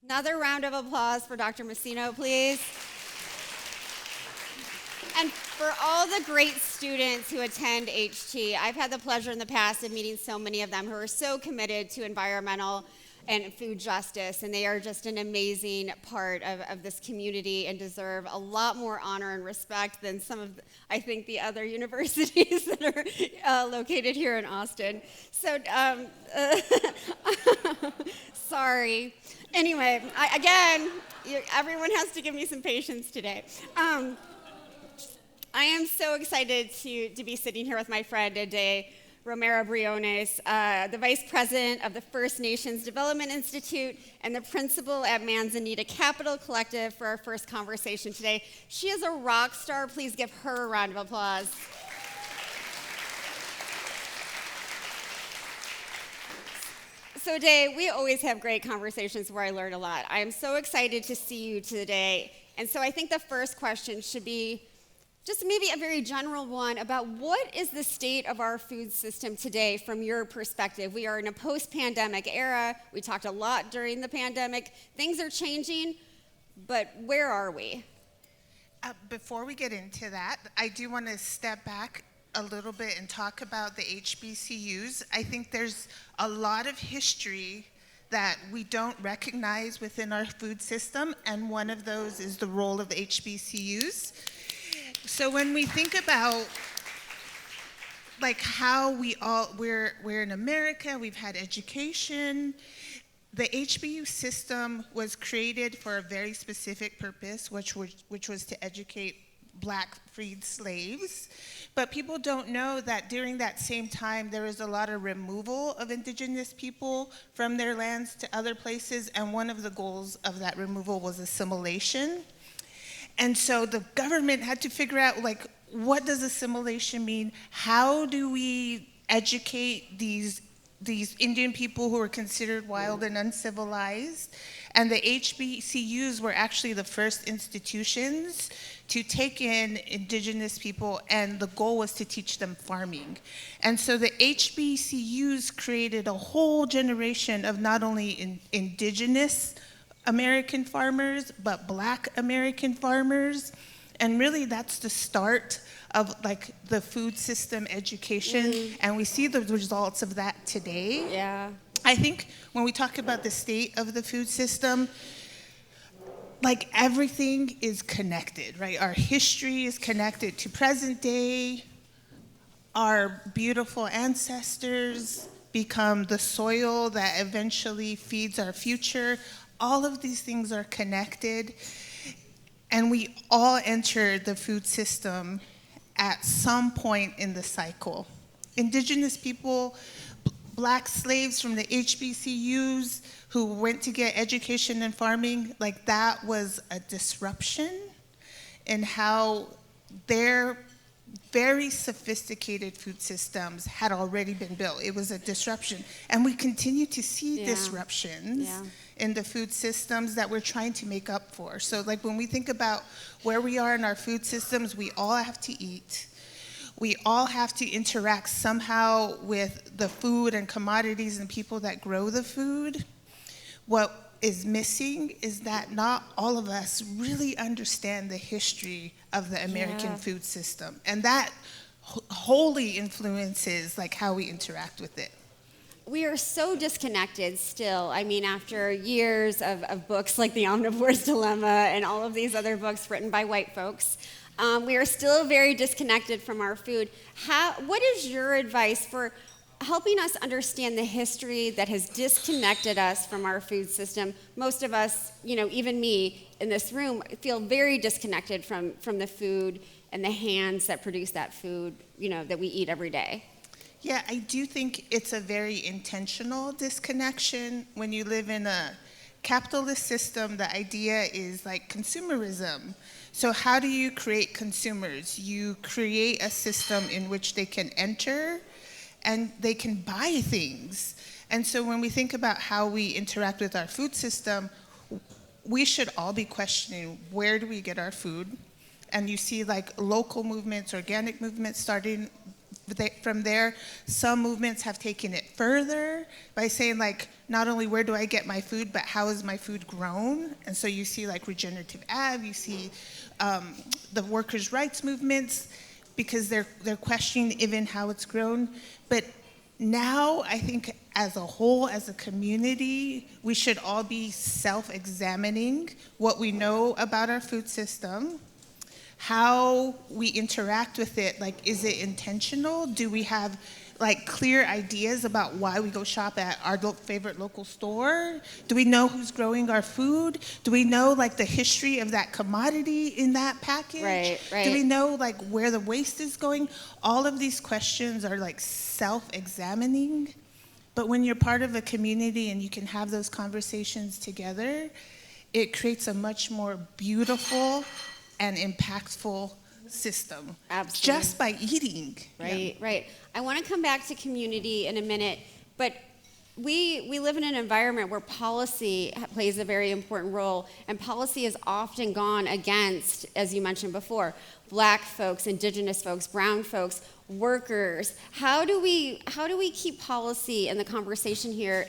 Another round of applause for Dr. Messino, please. And for all the great students who attend HT, I've had the pleasure in the past of meeting so many of them who are so committed to environmental and food justice, and they are just an amazing part of this community and deserve a lot more honor and respect than some of, I think, the other universities that are located here in Austin. So, sorry. Anyway, everyone has to give me some patience today. I am so excited to be sitting here with my friend A-Dae Briones, the Vice President of the First Nations Development Institute and the Principal at Manzanita Capital Collective for our first conversation today. She is a rock star. Please give her a round of applause. So A-Dae, we always have great conversations where I learn a lot. I am so excited to see you today. And so I think the first question should be just maybe a very general one about what is the state of our food system today from your perspective. We are in a post-pandemic era. We talked a lot during the pandemic. Things are changing, but where are we? Before we get into that, I do want to step back a little bit and talk about the HBCUs. I think there's a lot of history that we don't recognize within our food system, and one of those is the role of the HBCUs. So when we think about like how we're in America, we've had education. The HBU system was created for a very specific purpose, which was to educate Black freed slaves. But people don't know that during that same time, there was a lot of removal of indigenous people from their lands to other places, and one of the goals of that removal was assimilation. And so the government had to figure out, like, what does assimilation mean? How do we educate these Indian people who are considered wild and uncivilized? And the HBCUs were actually the first institutions to take in indigenous people, and the goal was to teach them farming. And so the HBCUs created a whole generation of not only indigenous American farmers, but Black American farmers. And really that's the start of like the food system education. And we see the results of that today. Yeah. I think when we talk about the state of the food system, like everything is connected, right? Our history is connected to present day. Our beautiful ancestors become the soil that eventually feeds our future. All of these things are connected, and we all enter the food system at some point in the cycle. Indigenous people, Black slaves from the HBCUs who went to get education in farming, like that was a disruption in how their very sophisticated food systems had already been built. It was a disruption. And we continue to see disruptions in the food systems that we're trying to make up for. So like when we think about where we are in our food systems, we all have to eat. We all have to interact somehow with the food and commodities and people that grow the food. What is missing is that not all of us really understand the history of the American food system. And that wholly influences like how we interact with it. We are so disconnected still. I mean, after years of books like The Omnivore's Dilemma and all of these other books written by white folks, we are still very disconnected from our food. What is your advice for helping us understand the history that has disconnected us from our food system? Most of us, even me in this room, feel very disconnected from the food and the hands that produce that food, that we eat every day. Yeah, I do think it's a very intentional disconnection. When you live in a capitalist system, the idea is like consumerism. So how do you create consumers? You create a system in which they can enter and they can buy things. And so when we think about how we interact with our food system, we should all be questioning, where do we get our food? And you see like local movements, organic movements starting from there, some movements have taken it further by saying, like, not only where do I get my food, but how is my food grown? And so you see, like, regenerative ag, you see the workers' rights movements, because they're questioning even how it's grown. But now, I think as a whole, as a community, we should all be self-examining what we know about our food system, how we interact with it. Like, is it intentional? Do we have like clear ideas about why we go shop at our favorite local store? Do we know who's growing our food? Do we know like the history of that commodity in that package? Right. Do we know like where the waste is going? All of these questions are like self-examining. But when you're part of a community and you can have those conversations together, it creates a much more beautiful and impactful system. Absolutely. Just by eating. Right. I want to come back to community in a minute, but we live in an environment where policy plays a very important role, and policy has often gone against, as you mentioned before, Black folks, Indigenous folks, brown folks, workers. How do we keep policy in the conversation here?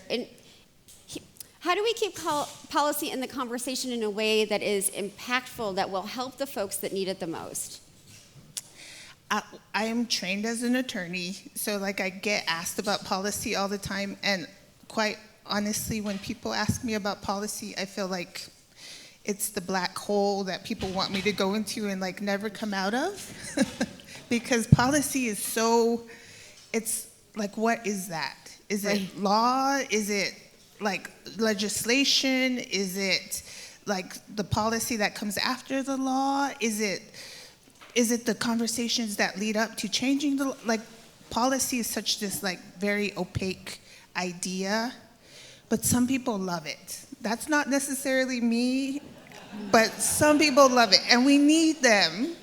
How do we keep policy in the conversation in a way that is impactful, that will help the folks that need it the most? I am trained as an attorney, so like I get asked about policy all the time, and quite honestly, when people ask me about policy, I feel like it's the black hole that people want me to go into and like never come out of. Because policy is so, it's like, what is that? Is it law? Is it like legislation? Is it like the policy that comes after the law? Is it the conversations that lead up to changing the, like, policy is such this like very opaque idea, but some people love it. That's not necessarily me, but some people love it, and we need them.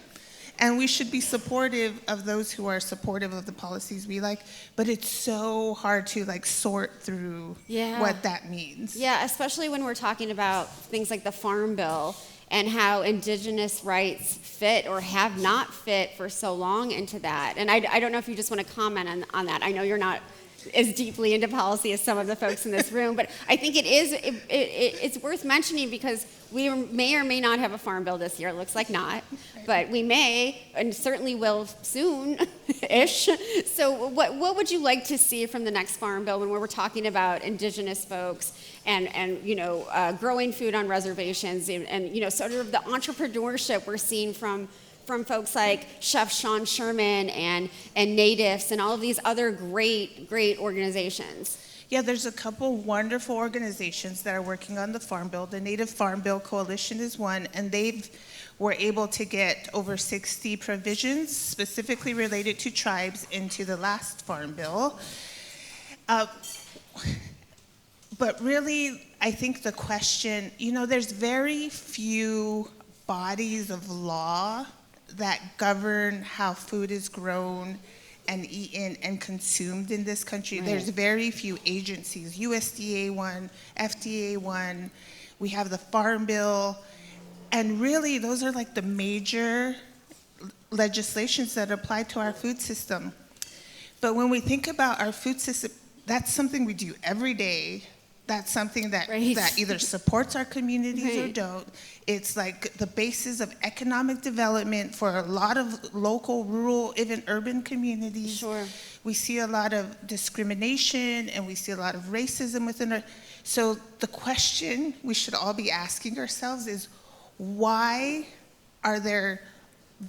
And we should be supportive of those who are supportive of the policies we like, but it's so hard to like sort through what that means. Yeah, especially when we're talking about things like the Farm Bill and how Indigenous rights fit or have not fit for so long into that. And I don't know if you just want to comment on that. I know you're not as deeply into policy as some of the folks in this room, but I think it's worth mentioning because we may or may not have a Farm Bill this year. It looks like not, but we may, and certainly will soon-ish. So what would you like to see from the next Farm Bill when we're talking about Indigenous folks and growing food on reservations and sort of the entrepreneurship we're seeing from folks like Chef Sean Sherman and Natives and all of these other great organizations? Yeah, there's a couple wonderful organizations that are working on the Farm Bill. The Native Farm Bill Coalition is one, and they were able to get over 60 provisions specifically related to tribes into the last Farm Bill. But really, I think the question, there's very few bodies of law that govern how food is grown and eaten and consumed in this country. Right. There's very few agencies, USDA one, FDA one, we have the Farm Bill, and really those are like the major legislations that apply to our food system. But when we think about our food system, that's something we do every day. That's something that either supports our communities or don't. It's like the basis of economic development for a lot of local, rural, even urban communities. Sure. We see a lot of discrimination and we see a lot of racism within our. So the question we should all be asking ourselves is, why are there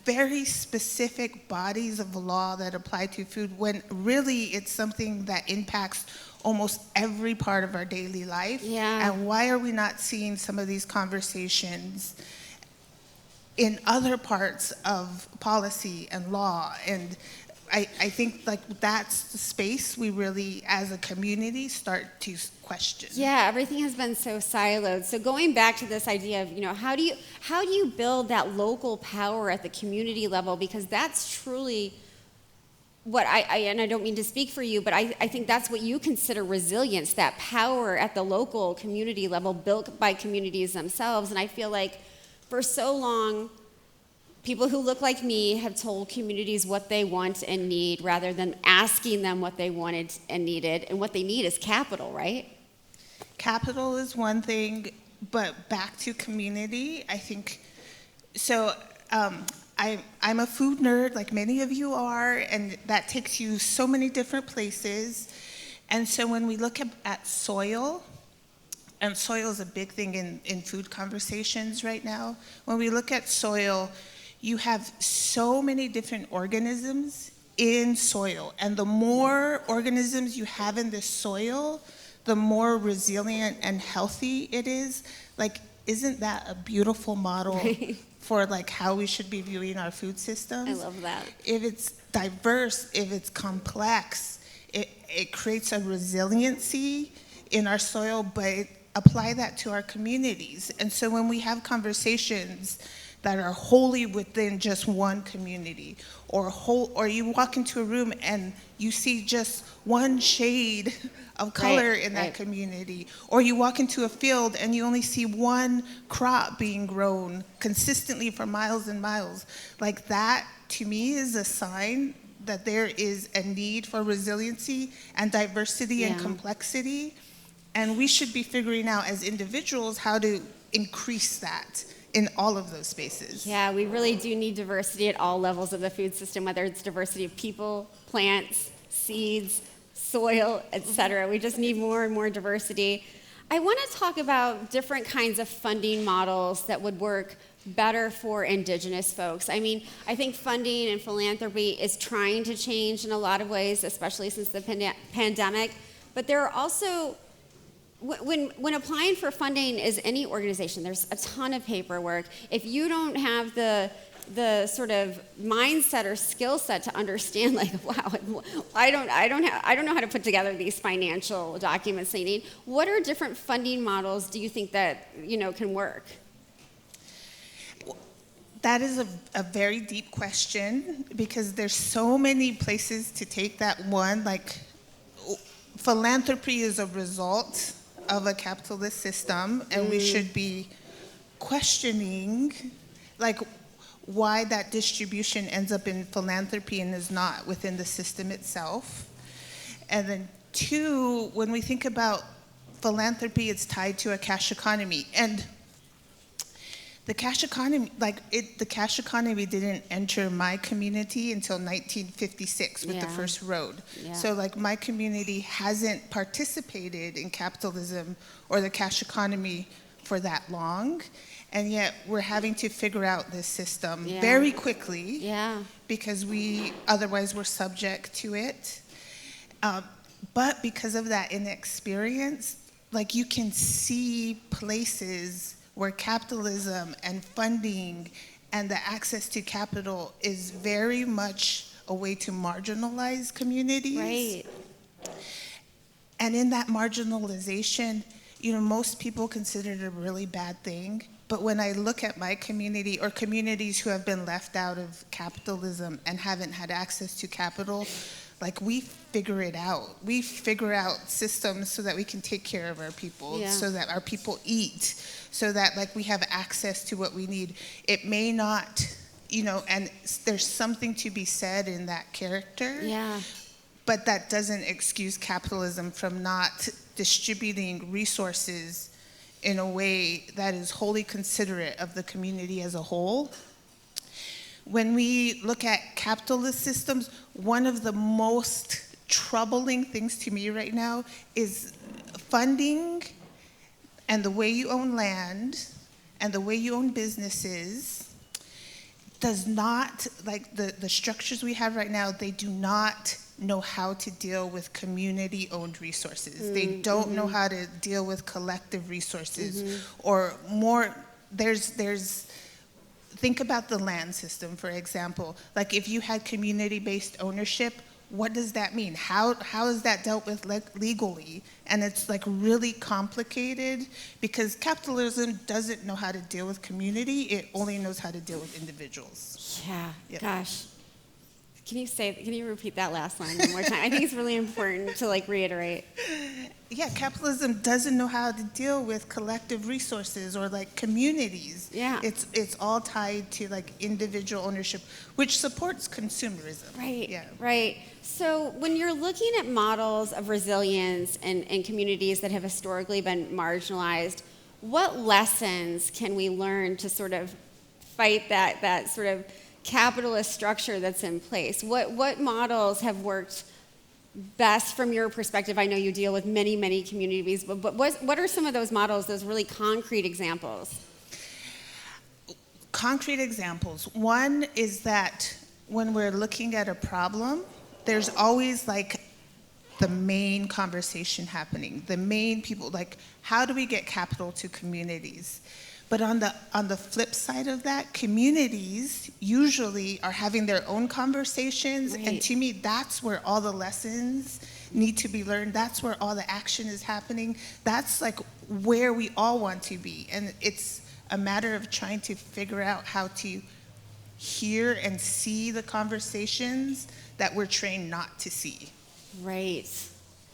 very specific bodies of law that apply to food when really it's something that impacts almost every part of our daily life? Yeah. And why are we not seeing some of these conversations in other parts of policy and law? And I think like that's the space we really, as a community, start to question. Yeah, everything has been so siloed. So going back to this idea of, how do you build that local power at the community level? Because that's truly what and I don't mean to speak for you, but I think that's what you consider resilience, that power at the local community level built by communities themselves. And I feel like for so long, people who look like me have told communities what they want and need rather than asking them what they wanted and needed. And what they need is capital, right? Capital is one thing, but back to community, I think, so I'm a food nerd like many of you are, and that takes you so many different places. And so when we look at soil, and soil is a big thing in food conversations right now, when we look at soil, you have so many different organisms in soil, and the more organisms you have in the soil, the more resilient and healthy it is. Like, isn't that a beautiful model for like how we should be viewing our food systems? I love that. If it's diverse, if it's complex, it creates a resiliency in our soil, but apply that to our communities. And so when we have conversations that are wholly within just one community, or you walk into a room and you see just one shade of color in that community, or you walk into a field and you only see one crop being grown consistently for miles and miles, like that to me is a sign that there is a need for resiliency and diversity and complexity, and we should be figuring out as individuals how to increase that in all of those spaces. Yeah, we really do need diversity at all levels of the food system, whether it's diversity of people, plants, seeds, soil, etc. We just need more and more diversity. I want to talk about different kinds of funding models that would work better for Indigenous folks. I mean, I think funding and philanthropy is trying to change in a lot of ways, especially since the pandemic, but there are also, when applying for funding as any organization, there's a ton of paperwork. If you don't have the sort of mindset or skill set to understand, like, wow, I don't know how to put together these financial documents they need. What are different funding models do you think that can work? That is a very deep question, because there's so many places to take that one. Like, philanthropy is a result of a capitalist system, and we should be questioning, like, why that distribution ends up in philanthropy and is not within the system itself. And then two, when we think about philanthropy, it's tied to a cash economy. And the cash economy, the cash economy didn't enter my community until 1956 with the first road. Yeah. So like my community hasn't participated in capitalism or the cash economy for that long. And yet we're having to figure out this system very quickly because otherwise we're subject to it. But because of that inexperience, like you can see places where capitalism and funding and the access to capital is very much a way to marginalize communities. Right. And in that marginalization, most people consider it a really bad thing. But when I look at my community or communities who have been left out of capitalism and haven't had access to capital, like we figure it out. We figure out systems so that we can take care of our people, so that our people eat, so that like we have access to what we need. It may not, and there's something to be said in that character. Yeah. But that doesn't excuse capitalism from not distributing resources in a way that is wholly considerate of the community as a whole. When we look at capitalist systems, one of the most troubling things to me right now is funding and the way you own land and the way you own businesses does not, like the structures we have right now, they do not know how to deal with community-owned resources. They don't know how to deal with collective resources or more. Think about the land system, for example. Like if you had community-based ownership, what does that mean? How is that dealt with legally? And it's like really complicated because capitalism doesn't know how to deal with community. It only knows how to deal with individuals. Yeah, gosh. Can you repeat that last line one more time? I think it's really important to like reiterate. Yeah, capitalism doesn't know how to deal with collective resources or like communities. Yeah. It's all tied to like individual ownership, which supports consumerism. Right, Yeah. right. So when you're looking at models of resilience in communities that have historically been marginalized, what lessons can we learn to sort of fight that sort of capitalist structure that's in place? What models have worked best from your perspective? I know you deal with many, many communities, but what are some of those models, those really concrete examples? Concrete examples. One is that when we're looking at a problem, there's always like the main conversation happening, the main people, like how do we get capital to communities? But on the flip side of that, communities usually are having their own conversations, Right. and to me, that's where all the lessons need to be learned. That's where all the action is happening. That's like where we all want to be, and it's a matter of trying to figure out how to hear and see the conversations that we're trained not to see. Right,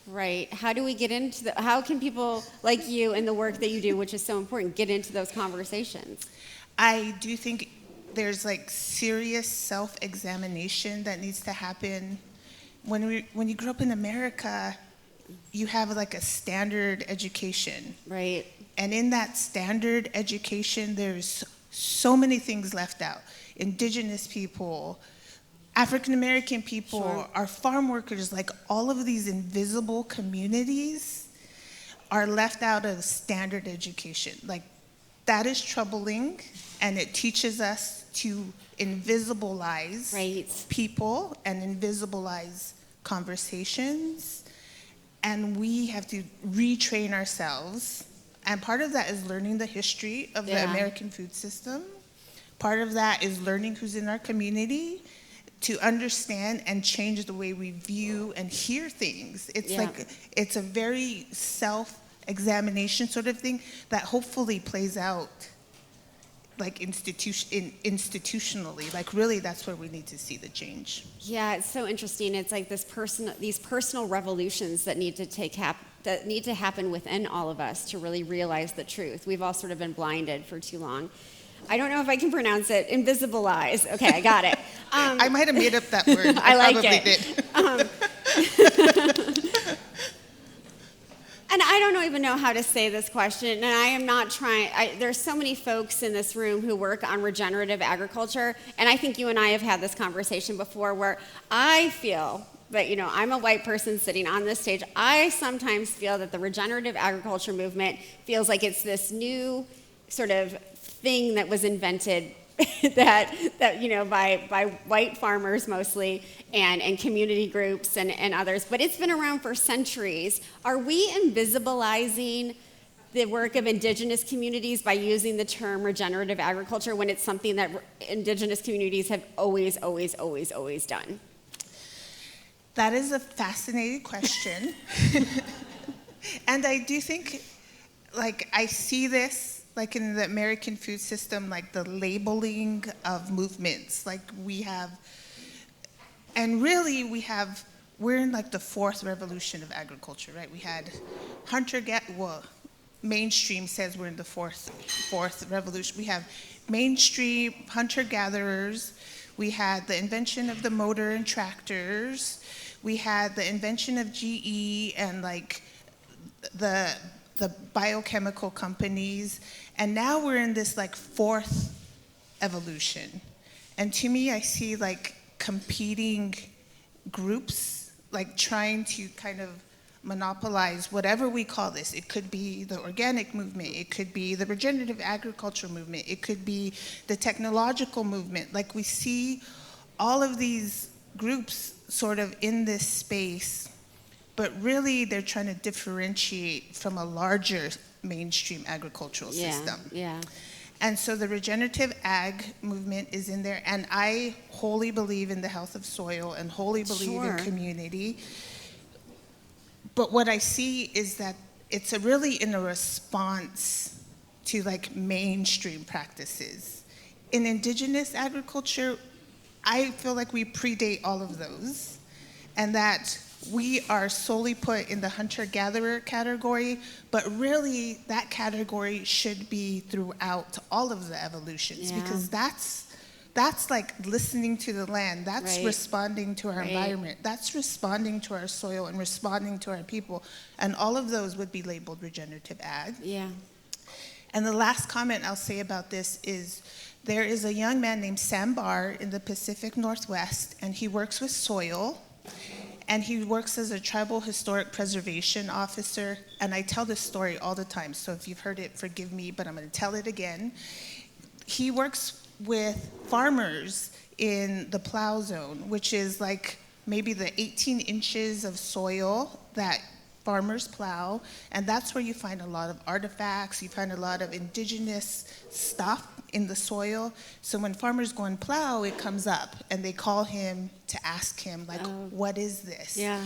right. How do we get into how can people like you and the work that you do, which is so important, get into those conversations? I do think there's like serious self-examination that needs to happen. When you grow up in America, you have like a standard education. Right. And in that standard education, there's so many things left out. Indigenous people, African American people, Sure. our farm workers, like all of these invisible communities are left out of standard education. Like that is troubling, and it teaches us to invisibilize Right. people and invisibilize conversations, and we have to retrain ourselves. And part of that is learning the history of the Yeah. American food system. Part of that is learning who's in our community to understand and change the way we view and hear things. It's Yeah. like, it's a very self-examination sort of thing that hopefully plays out like institutionally. Like really that's where we need to see the change. Yeah, it's so interesting. It's like these personal revolutions that need to happen within all of us to really realize the truth. We've all sort of been blinded for too long. I don't know if I can pronounce it. Invisibilize. Okay, I got it. I might have made up that word. I like probably it. Did. And I don't even know how to say this question, and I am not trying. There's so many folks in this room who work on regenerative agriculture, and I think you and I have had this conversation before where I feel that, I'm a white person sitting on this stage. I sometimes feel that the regenerative agriculture movement feels like it's this new sort of thing that was invented that by white farmers mostly and community groups and others, but it's been around for centuries. Are we invisibilizing the work of indigenous communities by using the term regenerative agriculture when it's something that indigenous communities have always, always, always, always done? That is a fascinating question. And I do think, like, I see this like in the American food system, like the labeling of movements, like we have, and really we're in like the fourth revolution of agriculture, right? We had mainstream says we're in the fourth revolution. We have mainstream hunter-gatherers. We had the invention of the motor and tractors. We had the invention of GE and like the biochemical companies, and now we're in this like fourth evolution. And to me, I see like competing groups like trying to kind of monopolize whatever we call this. It could be the organic movement, it could be the regenerative agriculture movement, it could be the technological movement. Like we see all of these groups sort of in this space, but really they're trying to differentiate from a larger mainstream agricultural system. Yeah. And so the regenerative ag movement is in there, and I wholly believe in the health of soil and wholly believe in community. But what I see is that it's really in a response to like mainstream practices. In indigenous agriculture, I feel like we predate all of those, and that we are solely put in the hunter-gatherer category, but really that category should be throughout all of the evolutions, because that's like listening to the land, that's responding to our environment, that's responding to our soil and responding to our people, and all of those would be labeled regenerative ag. Yeah. And the last comment I'll say about this is there is a young man named Sam Barr in the Pacific Northwest, and he works with soil, and he works as a tribal historic preservation officer, and I tell this story all the time, so if you've heard it, forgive me, but I'm going to tell it again. He works with farmers in the plow zone, which is like maybe the 18 inches of soil that farmers plow, and that's where you find a lot of artifacts, you find a lot of indigenous stuff in the soil. So when farmers go and plow, it comes up, and they call him to ask him, like, what is this? Yeah.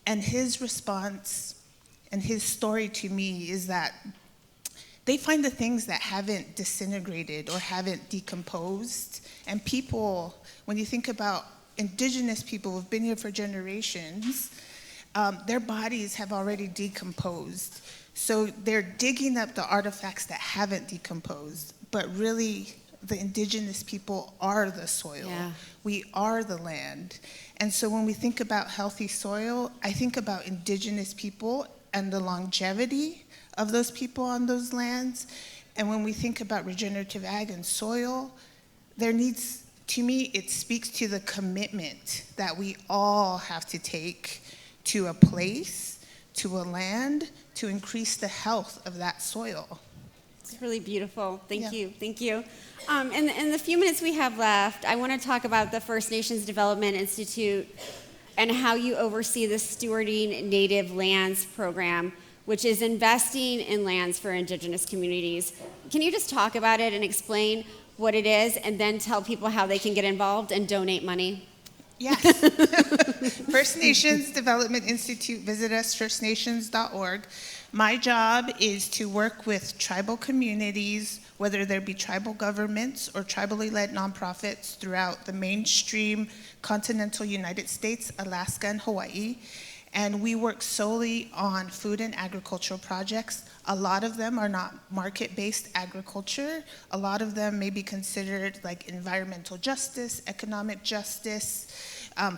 And his response and his story to me is that they find the things that haven't disintegrated or haven't decomposed. And people, when you think about indigenous people who've been here for generations, their bodies have already decomposed. So they're digging up the artifacts that haven't decomposed, but really the indigenous people are the soil. Yeah. We are the land. And so when we think about healthy soil, I think about indigenous people and the longevity of those people on those lands. And when we think about regenerative ag and soil, there needs, to me, it speaks to the commitment that we all have to take to a place, to a land, to increase the health of that soil. It's really beautiful. Thank you. Thank you. In the few minutes we have left, I want to talk about the First Nations Development Institute and how you oversee the Stewarding Native Lands program, which is investing in lands for Indigenous communities. Can you just talk about it and explain what it is, and then tell people how they can get involved and donate money? Yes. First Nations Development Institute, visit us, firstnations.org. My job is to work with tribal communities, whether there be tribal governments or tribally led nonprofits throughout the mainstream continental United States, Alaska, and Hawaii. And we work solely on food and agricultural projects. A lot of them are not market-based agriculture. A lot of them may be considered like environmental justice, economic justice,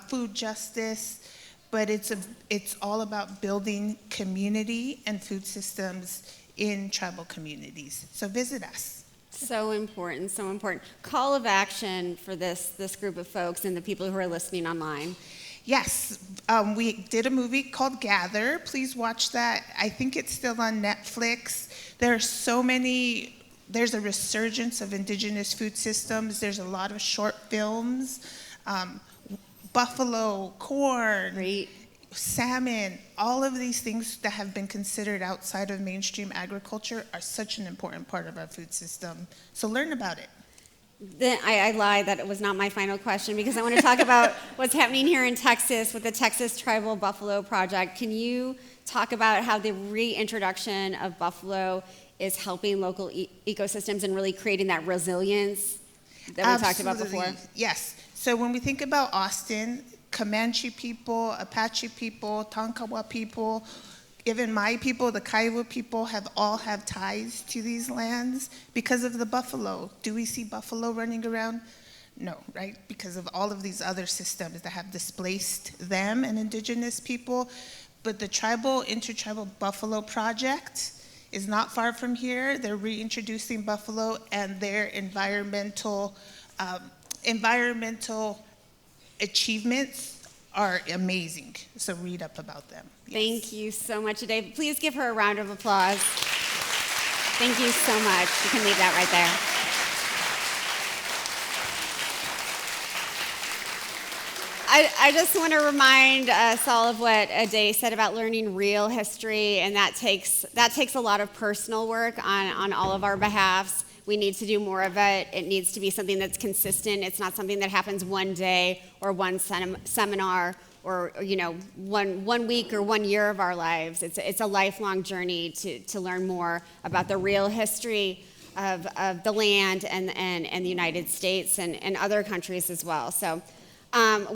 food justice, but it's all about building community and food systems in tribal communities. So visit us. So important, so important. Call of action for this group of folks and the people who are listening online. Yes, we did a movie called Gather. Please watch that. I think it's still on Netflix. There are so many, there's a resurgence of indigenous food systems. There's a lot of short films, buffalo, corn, salmon, all of these things that have been considered outside of mainstream agriculture are such an important part of our food system. So learn about it. I lied that it was not my final question, because I want to talk about what's happening here in Texas with the Texas Tribal Buffalo Project. Can you talk about how the reintroduction of buffalo is helping local ecosystems and really creating that resilience that we talked about before? Yes. So when we think about Austin, Comanche people, Apache people, Tonkawa people, even my people, the Kiowa people, all have ties to these lands because of the buffalo. Do we see buffalo running around? No, right? Because of all of these other systems that have displaced them and indigenous people. But the Intertribal Buffalo Project is not far from here. They're reintroducing buffalo, and their environmental achievements are amazing. So read up about them. Yes. Thank you so much, A-Dae. Please give her a round of applause. Thank you so much. You can leave that right there. I just want to remind us all of what A-Dae said about learning real history, and that takes a lot of personal work on all of our behalfs. We need to do more of it. It needs to be something that's consistent. It's not something that happens one day or one seminar or one week or 1 year of our lives. It's a lifelong journey to learn more about the real history of the land and the United States and other countries as well. So